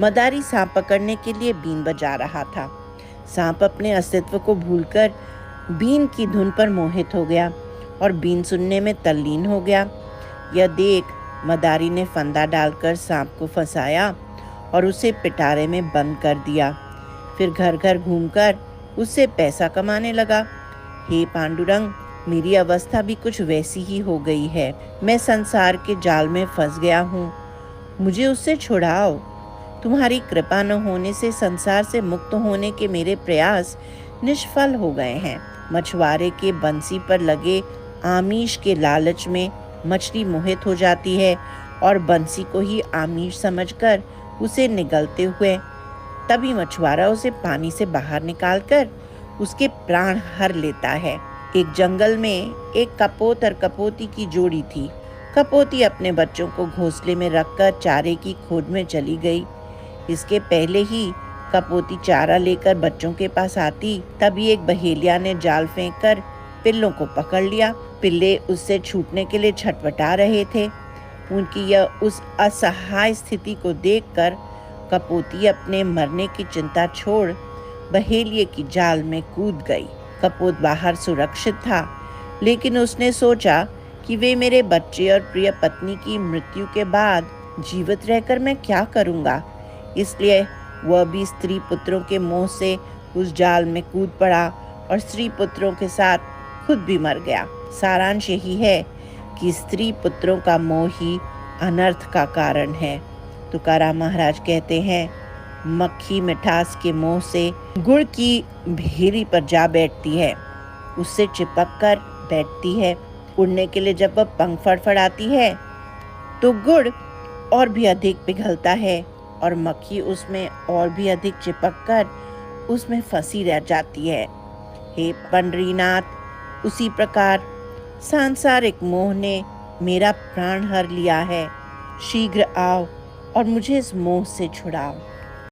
मदारी सांप पकड़ने के लिए बीन बजा रहा था। सांप अपने अस्तित्व को भूलकर बीन की धुन पर मोहित हो गया और बीन सुनने में तल्लीन हो गया। यह देख मदारी ने फंदा डालकर सांप को फंसाया और उसे पिटारे में बंद कर दिया। फिर घर घर घूमकर उससे पैसा कमाने लगा। हे पांडुरंग, मेरी अवस्था भी कुछ वैसी ही हो गई है। मैं संसार के जाल में फंस गया हूँ, मुझे उससे छुड़ाओ। तुम्हारी कृपा न होने से संसार से मुक्त होने के मेरे प्रयास निष्फल हो गए हैं। मछुआरे के बंसी पर लगे आमिष के लालच में मछली मोहित हो जाती है और बंसी को ही आमिष समझकर उसे निगलते हुए तभी मछुआरा उसे पानी से बाहर निकालकर उसके प्राण हर लेता है। एक जंगल में एक कपोत और कपोती की जोड़ी थी। कपोती अपने बच्चों को घोंसले में रखकर चारे की खोज में चली गई। इसके पहले ही कपोती चारा लेकर बच्चों के पास आती, तभी एक बहेलिया ने जाल फेंककर पिल्लों को पकड़ लिया। पिल्ले उससे छूटने के लिए छटपटा रहे थे। उनकी यह उस असहाय स्थिति को देखकर कपोती अपने मरने की चिंता छोड़ बहेलिये की जाल में कूद गई। कपोत बाहर सुरक्षित था, लेकिन उसने सोचा कि वे मेरे बच्चे और प्रिय पत्नी की मृत्यु के बाद जीवित रहकर मैं क्या करूँगा। इसलिए वह भी स्त्री पुत्रों के मोह से उस जाल में कूद पड़ा और स्त्री पुत्रों के साथ खुद भी मर गया। सारांश यही है कि स्त्री पुत्रों का मोह ही अनर्थ का कारण है। तुकाराम महाराज कहते हैं, मक्खी मिठास के मोह से गुड़ की भेरी पर जा बैठती है, उससे चिपक कर बैठती है। उड़ने के लिए जब वह पंख फड़फड़ाती है तो गुड़ और भी अधिक पिघलता है और मक्खी उसमें और भी अधिक चिपक कर उसमें फंसी रह जाती है। हे पंडरीनाथ, उसी प्रकार सांसारिक मोह ने मेरा प्राण हर लिया है। शीघ्र आओ और मुझे इस मोह से छुड़ाओ।